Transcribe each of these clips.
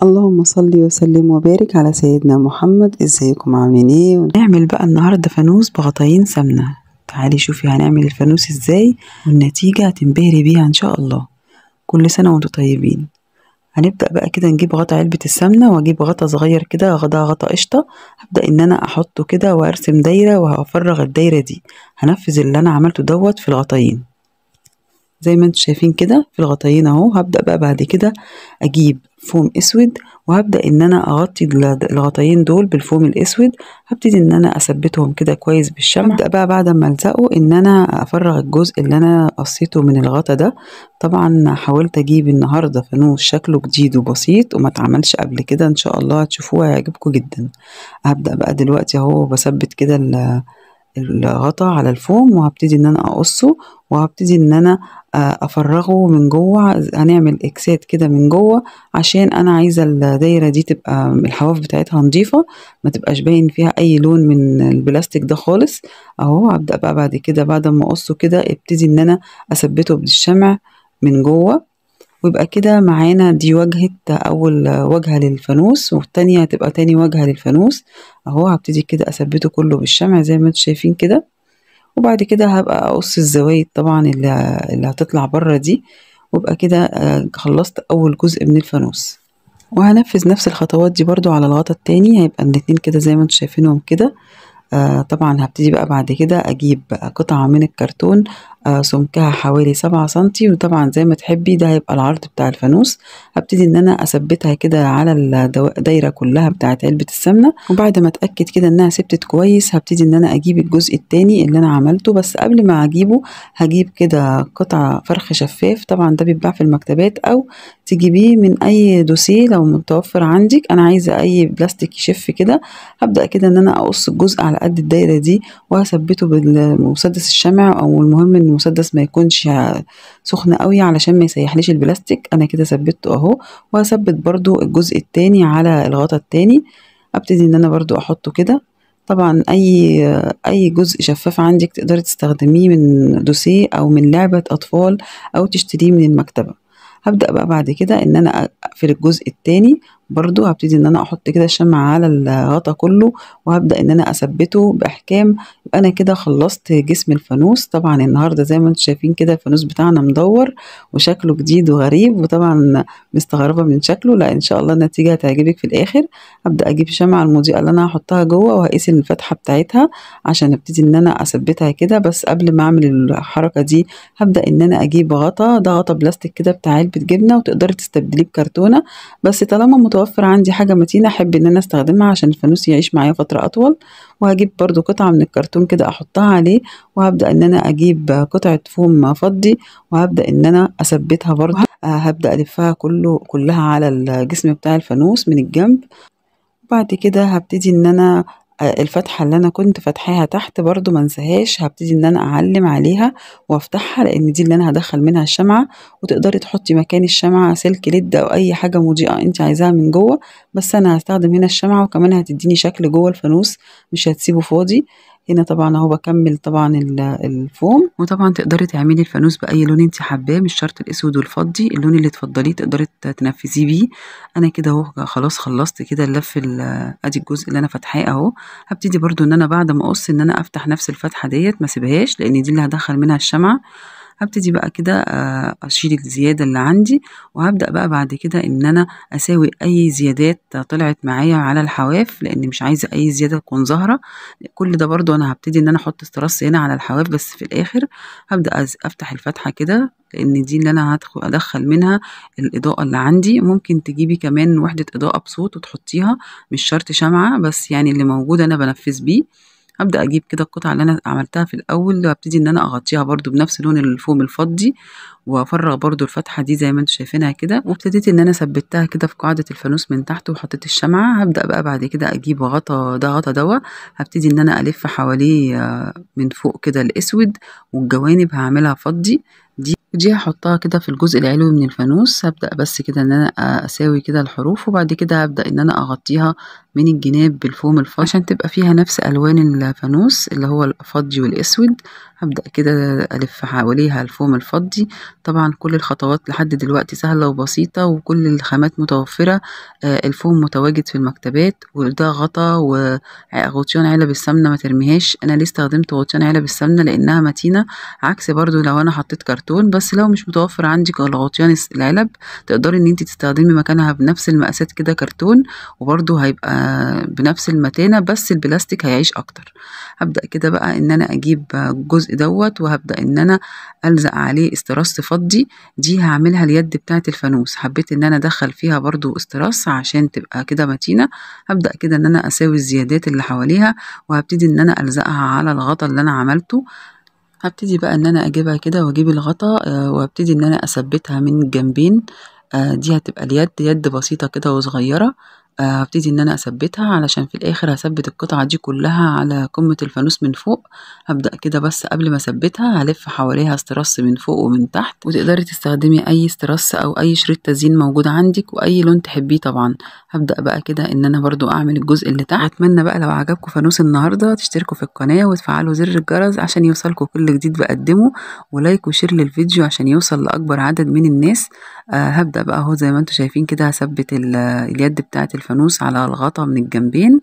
اللهم صل وسلم وبارك على سيدنا محمد. ازيكم عاملين ايه؟ نعمل بقى النهارده فانوس بغطاين سمنه. تعالي شوفي هنعمل الفانوس ازاي والنتيجه هتنبهري بيها ان شاء الله. كل سنه وانتم طيبين. هنبدا بقى كده نجيب غطا علبه السمنه واجيب غطا صغير كده غطا قشطه. هبدا ان انا احطه كده وارسم دايره وهفرغ الدايره دي. هنفذ اللي انا عملته دوت في الغطاين زي ما انتم شايفين كده في الغطاين اهو. هبدأ بقى بعد كده اجيب فوم اسود وهبدأ ان انا اغطي الغطاين دول بالفوم الاسود. هبتدي ان انا اثبتهم كده كويس بالشمع. هبدأ بقى بعد ما الزقه ان انا افرغ الجزء اللي انا قصيته من الغطا ده. طبعا حاولت اجيب النهارده فانوس شكله جديد وبسيط وما اتعملش قبل كده، ان شاء الله هتشوفوه هيعجبكم جدا. هبدأ بقى دلوقتي اهو بثبت كده الغطا على الفوم وهبتدي ان انا اقصه وهبتدي ان انا افرغه من جوه. هنعمل اكسات كده من جوه عشان انا عايزه الدايره دي تبقى الحواف بتاعتها نظيفه، ما تبقاش باين فيها اي لون من البلاستيك ده خالص. اهو هبدا بقى بعد كده بعد ما اقصه كده ابتدي ان انا اثبته بالشمع من جوه. ويبقى كده معانا دي واجهة أول واجهة للفانوس والتانية هتبقى تاني واجهة للفانوس. أهو هبتدي كده أثبته كله بالشمع زي ما انتم شايفين كده. وبعد كده هبقى أقص الزوايد طبعا اللي هتطلع بره دي. ويبقى كده خلصت أول جزء من الفانوس. وهنفذ نفس الخطوات دي برضو على الغطا التاني، هيبقى الاتنين كده زي ما انتم شايفينهم كده. طبعا هبتدي بقى بعد كده اجيب بقى قطعة من الكرتون سمكها حوالي 7 سنتي، وطبعا زي ما تحبي ده هيبقى العرض بتاع الفانوس. هبتدي ان انا اثبتها كده على الدايرة كلها بتاعت علبة السمنة. وبعد ما اتأكد كده انها ثبتت كويس هبتدي ان انا اجيب الجزء التاني اللي انا عملته. بس قبل ما اجيبه هجيب كده قطعة فرخ شفاف، طبعا ده بيتباع في المكتبات او تجيبيه من اي دوسيه لو متوفر عندك. انا عايزة اي بلاستيك يشف كده. هبدأ كده ان انا اقص الجزء على قد الدايرة دي وهثبته بالمسدس الشمع، او المهم ان المسدس ما يكونش سخن قوي علشان ما يسيحليش البلاستيك. انا كده ثبته اهو. وهثبت برضو الجزء التاني على الغطا التاني. ابتدي ان انا برضو احطه كده. طبعا اي جزء شفاف عندك تقدري تستخدميه من دوسيه او من لعبة اطفال او تشتريه من المكتبة. هبدأ بقى بعد كده ان انا اقفل الجزء التاني برضو. هبتدي ان انا احط كده الشمع على الغطا كله وهبدأ ان انا اثبته باحكام. يبقى انا كده خلصت جسم الفانوس. طبعا النهارده زي ما انتم شايفين كده الفانوس بتاعنا مدور وشكله جديد وغريب، وطبعا مستغربه من شكله. لا ان شاء الله النتيجه هتعجبك في الاخر. هبدأ اجيب الشمعة المضيئه اللي انا هحطها جوه وهقيس الفتحه بتاعتها عشان ابتدي ان انا اثبتها كده. بس قبل ما اعمل الحركه دي هبدأ ان انا اجيب غطا، ده غطا بلاستيك كده بتاع علبه جبنه وتقدري تستبدليه بكرتونه. بس طالما متوفر عندي حاجة متينة أحب إن أنا أستخدمها عشان الفانوس يعيش معايا فترة أطول. وهجيب برضو قطعة من الكرتون كده أحطها عليه. وهبدأ إن أنا أجيب قطعة فوم فضي وهبدأ إن أنا أثبتها برضو. هبدأ ألفها كلها على الجسم بتاع الفانوس من الجنب. وبعد كده هبتدي إن أنا الفتحة اللي أنا كنت فاتحاها تحت برضو منساهاش. هبتدي إن أنا أعلم عليها وأفتحها لأن دي اللي أنا هدخل منها الشمعة. وتقدري تحطي مكان الشمعة سلك ليد أو أي حاجة مضيئة أنت عايزاها من جوه. بس أنا هستخدم هنا الشمعة وكمان هتديني شكل جوه الفانوس مش هتسيبه فاضي. هنا طبعا اهو بكمل طبعا الفوم. وطبعا تقدري تعملي الفانوس باي لون انت حباه، مش شرط الاسود والفضي، اللون اللي تفضليه تقدري تنفذيه بيه. انا كده اهو خلاص خلصت كده اللف ادي الجزء اللي انا فاتحاه اهو. هبتدي برضو ان انا بعد ما اقص ان انا افتح نفس الفتحه ديت ما اسيبهاش لان دي اللي هدخل منها الشمعة. هبتدي بقى كده اشيل الزياده اللي عندي. وهبدا بقى بعد كده ان انا اساوي اي زيادات طلعت معايا على الحواف لان مش عايزه اي زياده تكون ظاهره. كل ده برضو انا هبتدي ان انا احط استراس هنا على الحواف بس في الاخر. هبدا افتح الفتحه كده لان دي اللي انا ادخل منها الاضاءه اللي عندي. ممكن تجيبي كمان وحده اضاءه بصوت وتحطيها، مش شرط شمعه، بس يعني اللي موجود انا بنفذ بيه. هبدأ أجيب كده القطعة اللي أنا عملتها في الأول وابتدي إن أنا أغطيها برضو بنفس لون الفوم الفضي وأفرغ برضو الفتحة دي زي ما انتوا شايفينها كده. وابتديت إن أنا ثبتها كده في قاعدة الفانوس من تحت وحطيت الشمعة. هبدأ بقى بعد كده أجيب غطا دوا. هبتدي إن أنا ألف حواليه من فوق كده الأسود والجوانب هعملها فضي دي هحطها كده في الجزء العلوي من الفانوس. هبدأ بس كده ان انا اساوي كده الحروف، وبعد كده هبدأ ان انا اغطيها من الجناب بالفوم الفضي عشان تبقى فيها نفس الوان الفانوس اللي هو الفضي والاسود. هبدأ كده الف حواليها الفوم الفضي. طبعا كل الخطوات لحد دلوقتي سهلة وبسيطة، وكل الخامات متوفرة. الفوم متواجد في المكتبات، وده غطا وغطيان علب السمنة ما ترميهاش. انا ليه استخدمت غطيان علب السمنة؟ لانها متينة، عكس برضو لو انا حطيت كرتون. بس لو مش متوفر عندك غطيان العلب، تقدري ان انت تستخدمي مكانها بنفس المقاسات كده كرتون، وبرضو هيبقى بنفس المتانة، بس البلاستيك هيعيش اكتر. هبدأ كده بقى ان انا اجيب الجزء دوت، وهبدأ ان انا الزق عليه استراس فضي. دي هعملها اليد بتاعه الفانوس، حبيت ان انا ادخل فيها برضو استراس عشان تبقى كده متينة. هبدأ كده ان انا اساوي الزيادات اللي حواليها، وهبتدي ان انا الزقها على الغطا اللي انا عملته. هبتدي بقى ان انا اجيبها كده واجيب الغطا، وابتدي ان انا اثبتها من الجنبين. دي هتبقى اليد يد بسيطة كده وصغيرة. هبتدي ان انا اثبتها علشان في الاخر هثبت القطعة دي كلها على قمة الفانوس من فوق. هبدأ كده بس قبل ما اثبتها هلف حواليها استرس من فوق ومن تحت، وتقدري تستخدمي اي استرس او اي شريط تزيين موجود عندك واي لون تحبيه طبعا. هبدأ بقى كده ان انا برضو اعمل الجزء اللي تحت. اتمنى بقى لو عجبكم فانوس النهارده تشتركوا في القناة وتفعلوا زر الجرس عشان يوصلكم كل جديد بقدمه، ولايك وشير للفيديو عشان يوصل لاكبر عدد من الناس. هبدأ بقى اهو زي ما انتم شايفين كده هثبت اليد بتاعه الفانوس على الغطا من الجنبين.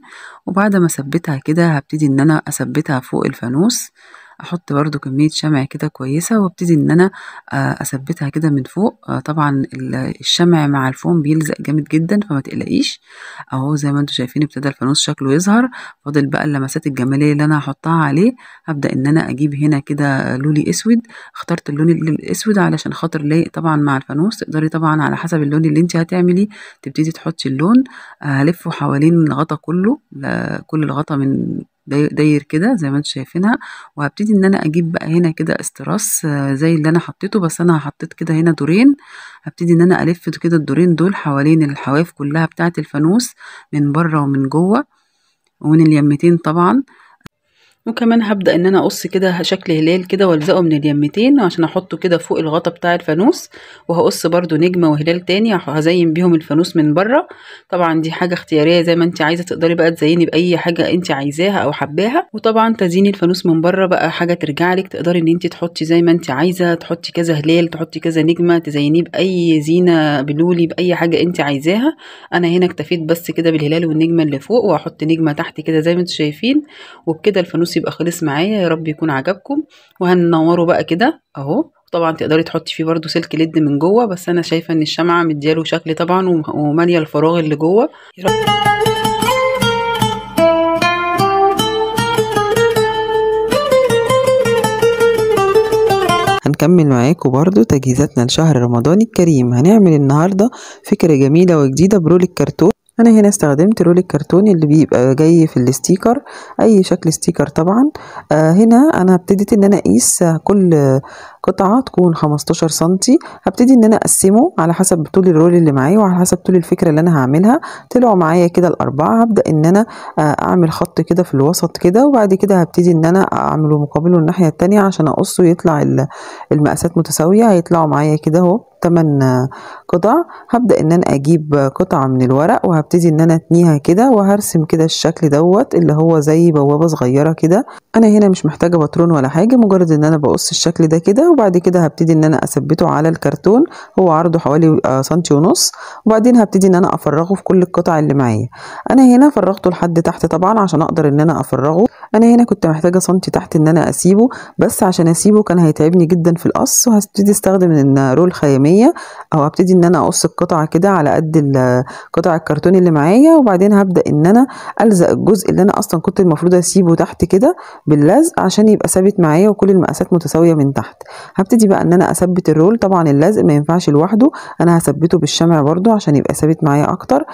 وبعد ما اثبتها كده هبتدي ان انا اثبتها فوق الفانوس. احط برضو كمية شمع كده كويسة، وابتدي ان انا اثبتها كده من فوق. طبعا الشمع مع الفوم بيلزق جامد جدا، فما تقلقيش. اهو زي ما انتم شايفين ابتدى الفانوس شكله يظهر. فاضل بقى اللمسات الجمالية اللي انا هحطها عليه. هبدأ ان انا اجيب هنا كده لولي اسود. اخترت اللون الاسود علشان خاطر لايق طبعا مع الفانوس. تقدري طبعا على حسب اللون اللي انت هتعملي تبتدي تحطي اللون. هلفه حوالين الغطا كله، كل الغطا من داير كده زي ما انتم شايفينها. وهبتدي ان انا اجيب بقى هنا كده استراس زي اللي انا حطيته، بس انا حطيت كده هنا دورين. هبتدي ان انا الف كده الدورين دول حوالين الحواف كلها بتاعه الفانوس من بره ومن جوه ومن اليمتين طبعا. وكمان هبدأ ان انا اقص كده شكل هلال كده والزقه من اليمتين عشان احطه كده فوق الغطا بتاع الفانوس. وهقص برضو نجمة وهلال تاني هزين بيهم الفانوس من بره. طبعا دي حاجة اختيارية زي ما انت عايزة، تقدري بقى تزيني بأي حاجة انت عايزاها او حباها. وطبعا تزيين الفانوس من بره بقى حاجة ترجع لك، تقدري ان انت تحطي زي ما انت عايزة، تحطي كذا هلال، تحطي كذا نجمة، تزينيه بأي زينة بلولي بأي حاجة انت عايزاها. انا هنا اكتفيت بس كده بالهلال والنجمة اللي فوق، وهحط نجمة تحت كده زي ما انتم شايفين. وبكده الفانوس يبقى خلص معايا. يا رب يكون عجبكم. وهننوره بقى كده اهو. طبعا تقدري تحطي فيه برضو سلك ليد من جوه، بس انا شايفه ان الشمعه مدياله شكل طبعا وماليه الفراغ اللي جوه. يا رب. هنكمل معاكم برضو تجهيزاتنا لشهر رمضان الكريم. هنعمل النهارده فكره جميله وجديده برول الكرتون. انا هنا استخدمت رول الكرتون اللي بيبقى جاي في الاستيكر، اي شكل ستيكر طبعا. هنا انا ابتديت ان انا اقيس كل قطعة تكون 15 سنتي. هبتدي ان انا اقسمه على حسب طول الرول اللي معايا وعلى حسب طول الفكرة اللي انا هعملها. طلعوا معايا كده الاربعة. هبدأ ان انا اعمل خط كده في الوسط كده، وبعد كده هبتدي ان انا اعمله مقابله الناحية التانية عشان اقصه يطلع المقاسات متساوية. هيطلعوا معايا كده اهو 8 قطع. هبدأ ان انا اجيب قطعة من الورق وهبتدي ان انا اتنيها كده، وهرسم كده الشكل دوت اللي هو زي بوابة صغيرة كده. انا هنا مش محتاجة باترون ولا حاجة، مجرد ان انا بقص الشكل ده كده، وبعد كده هبتدي ان انا اثبته على الكرتون. هو عرضه حوالي سنتي ونص. وبعدين هبتدي ان انا افرغه في كل القطع اللي معايا. انا هنا فرغته لحد تحت طبعا عشان اقدر ان انا افرغه. انا هنا كنت محتاجة سنتي تحت ان انا اسيبه، بس عشان اسيبه كان هيتعبني جدا في القص. وهبتدي استخدم رول خيامية، او هبتدي ان انا اقص القطعة كده على قد قطع الكرتون اللي معايا. وبعدين هبدأ ان انا الزق الجزء اللي انا اصلا كنت المفروض اسيبه تحت كده باللزق عشان يبقى ثابت معايا وكل المقاسات متساوية من تحت. هبتدي بقى ان انا اثبت الرول. طبعا اللزق ما ينفعش لوحده، انا هثبته بالشمع برضو عشان يبقى ثابت معايا اكتر.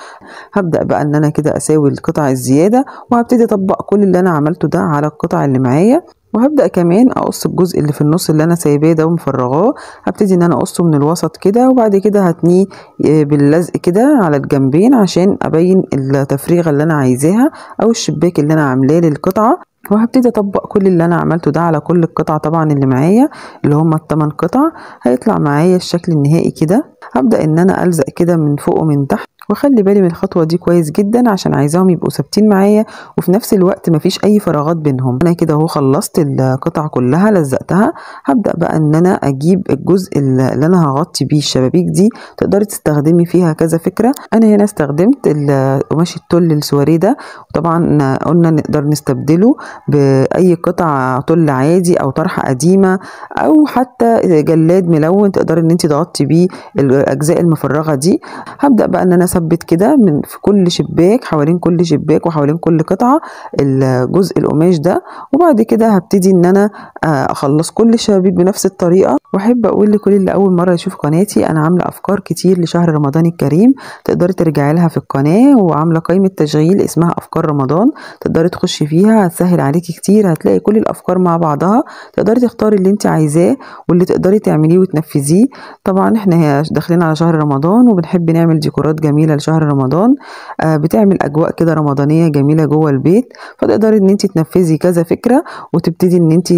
هبدأ بقى ان انا كده اساوي القطع الزيادة، وهبتدي اطبق كل اللي انا عملته ده على القطع اللي معايا. وهبدأ كمان اقص الجزء اللي في النص اللي انا سايباه ده ومفرغاه. هبتدي ان انا اقصه من الوسط كده، وبعد كده هتنيه باللزق كده على الجنبين عشان ابين التفريغه اللي انا عايزاها او الشباك اللي انا عاملاه للقطعه. وهبتدي اطبق كل اللي انا عملته ده على كل القطع طبعا اللي معايا، اللي هم ال8 قطع. هيطلع معايا الشكل النهائي كده. هبدأ ان انا الزق كده من فوق ومن تحت، وخلي بالي من الخطوة دي كويس جدا عشان عايزاهم يبقوا ثابتين معايا وفي نفس الوقت مفيش اي فراغات بينهم. انا كده اهو خلصت القطع كلها لزقتها. هبدأ بقى ان انا اجيب الجزء اللي انا هغطي بيه الشبابيك دي. تقدري تستخدمي فيها كذا فكرة. انا هنا استخدمت قماش التل السواريه ده، وطبعا قلنا نقدر نستبدله باي قطع تل عادي او طرحة قديمة او حتى جلاد ملون تقدري ان انت تغطي بيه الاجزاء المفرغة دي. هبدأ بقى ان انا اثبت كده من في كل شباك، حوالين كل شباك وحوالين كل قطعة الجزء القماش ده. وبعد كده هبتدي ان انا اخلص كل الشبابيك بنفس الطريقة. واحب اقول لكل اللي اول مرة يشوف قناتي، انا عاملة افكار كتير لشهر رمضان الكريم، تقدري ترجعي لها في القناة، وعاملة قائمة تشغيل اسمها افكار رمضان، تقدري تخشي فيها، هتسهل عليكي كتير. هتلاقي كل الافكار مع بعضها، تقدري تختاري اللي انت عايزاه واللي تقدري تعمليه وتنفذيه. طبعا احنا داخلين على شهر رمضان وبنحب نعمل ديكورات جميلة لشهر رمضان، بتعمل اجواء كده رمضانية جميلة جوه البيت. فتقدري ان انت تنفذي كذا فكرة وتبتدي ان انت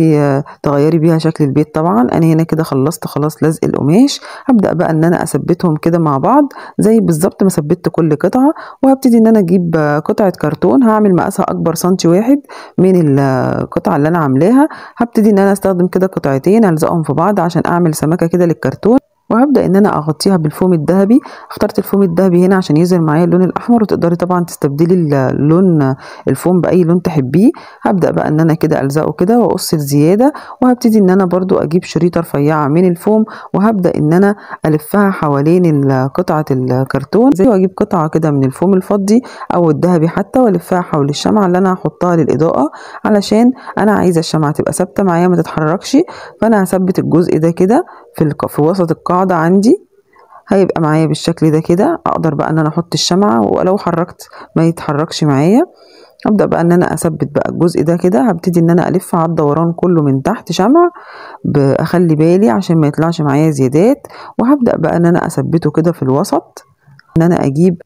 تغيري بيها شكل البيت. طبعا انا هنا كده خلصت خلاص لزق القماش. هبدأ بقى ان انا اثبتهم كده مع بعض زي بالظبط ما ثبت كل قطعة. وهبتدي ان انا اجيب قطعة كرتون، هعمل مقاسها اكبر سنتي واحد من القطعة اللي انا عاملاها. هبتدي ان انا استخدم كده قطعتين الزقهم في بعض عشان اعمل سمكة كده للكرتون. وهبدأ ان انا اغطيها بالفوم الذهبي. اخترت الفوم الذهبي هنا عشان يظهر معايا اللون الاحمر، وتقدري طبعا تستبدلي اللون الفوم باي لون تحبيه. هبدأ بقى ان انا كده الزقه كده واقص الزيادة، وهبتدي ان انا برضو اجيب شريطة رفيعة من الفوم، وهبدأ ان انا الفها حوالين قطعة الكرتون، زي واجيب قطعة كده من الفوم الفضي او الذهبي حتى، والفها حول الشمعة اللي انا هحطها للاضاءة، علشان انا عايزة الشمعة تبقى ثابتة معايا ما تتحركش. فانا هثبت الجزء ده كده في وسط القاعدة عندي، هيبقى معايا بالشكل ده كده. اقدر بقى ان انا احط الشمعة ولو حركت ما يتحركش معايا. ابدا بقى ان انا اثبت بقى الجزء ده كده. هبتدي ان انا الف على الدوران كله من تحت شمع، اخلي بالي عشان ما يطلعش معايا زيادات. وهبدا بقى ان انا اثبته كده في الوسط. ان انا اجيب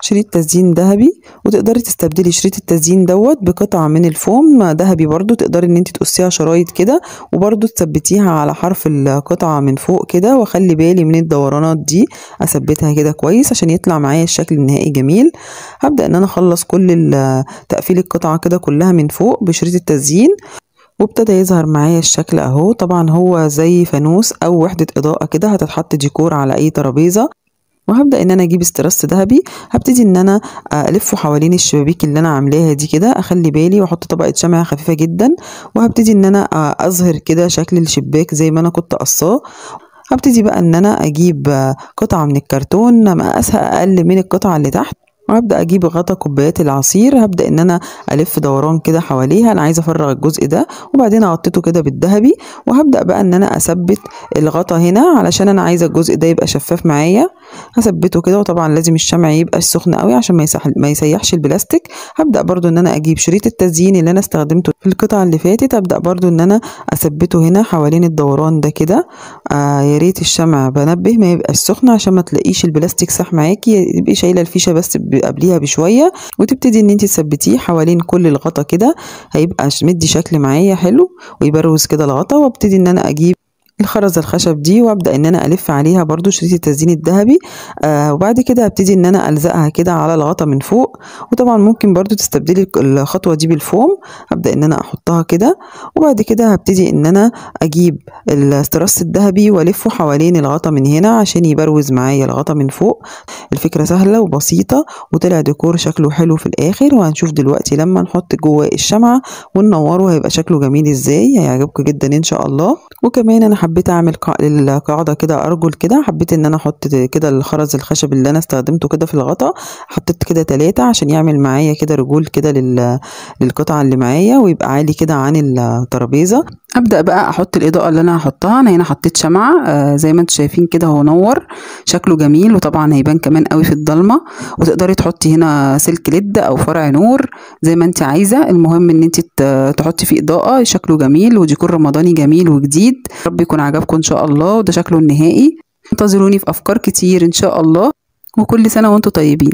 شريط تزيين ذهبي، وتقدري تستبدلي شريط التزيين دوت بقطعة من الفوم ذهبي برضو. تقدري ان انت تقصيها شرايط كده وبرضو تثبتيها على حرف القطعة من فوق كده. واخلي بالي من الدورانات دي، اثبتها كده كويس عشان يطلع معايا الشكل النهائي جميل. هبدأ ان انا اخلص كل تقفيل القطعة كده كلها من فوق بشريط التزيين، وابتدى يظهر معايا الشكل اهو. طبعا هو زي فانوس او وحدة اضاءة كده هتتحط ديكور على اي ترابيزة. وهبدأ ان انا اجيب استراس ذهبي، هبتدي ان انا الفه حوالين الشبابيك اللي انا عاملاها دي كده. اخلي بالي واحط طبقة شمع خفيفة جدا، وهبتدي ان انا اظهر كده شكل الشباك زي ما انا كنت قصاه. هبتدي بقى ان انا اجيب قطعة من الكرتون مقاسها اقل من القطعة اللي تحت، وهبدأ اجيب غطا كوبايات العصير. هبدأ ان انا الف دوران كده حواليها. انا عايزه افرغ الجزء ده، وبعدين اغطيته كده بالذهبي. وهبدأ بقى ان انا اثبت الغطا هنا علشان انا عايزه الجزء ده يبقى شفاف معايا. هثبته كده، وطبعا لازم الشمع يبقى سخن قوي عشان ما يسيحش البلاستيك. هبدأ برضو ان انا اجيب شريط التزيين اللي انا استخدمته في القطعه اللي فاتت. هبدأ برضو ان انا اثبته هنا حوالين الدوران ده كده. يا ريت الشمع بنبه ما يبقاش سخن عشان ما تلاقيش البلاستيك ساح معاكي، تبقي شايله الفيشه بس قبليها بشويه، وتبتدي ان انت تثبتيه حوالين كل الغطا كده. هيبقى مدي شكل معايا حلو ويبروز كده الغطا. وابتدي ان انا اجيب الخرزة الخشب دي، وابدأ ان انا الف عليها برضو شريط التزيين الذهبي. وبعد كده هبتدي ان انا الزقها كده على الغطا من فوق. وطبعا ممكن برضو تستبدلي الخطوة دي بالفوم. هبدأ ان انا احطها كده، وبعد كده هبتدي ان انا اجيب الاستراس الذهبي والفه حوالين الغطا من هنا عشان يبروز معايا الغطا من فوق. الفكرة سهلة وبسيطة، وطلع ديكور شكله حلو في الاخر. وهنشوف دلوقتي لما نحط جواه الشمعة وننوره هيبقى شكله جميل ازاي. هيعجبكم جدا ان شاء الله. وكمان انا حبيت اعمل القاعده كده ارجل كده. حبيت ان انا احط كده الخرز الخشب اللي انا استخدمته كده في الغطا. حطيت كده 3 عشان يعمل معايا كده رجول كده للقطعه اللي معايا، ويبقى عالي كده عن الترابيزه. ابدا بقى احط الاضاءه اللي انا هحطها. انا هنا حطيت شمعه زي ما انتم شايفين كده، هو نور شكله جميل، وطبعا هيبان كمان قوي في الضلمه. وتقدري تحطي هنا سلك ليد او فرع نور زي ما انت عايزه. المهم ان انت تحطي فيه اضاءه شكله جميل وديكور رمضاني جميل وجديد. رب يكون عجبكم ان شاء الله، وده شكله النهائي. انتظروني في افكار كتير ان شاء الله، وكل سنه وانتم طيبين.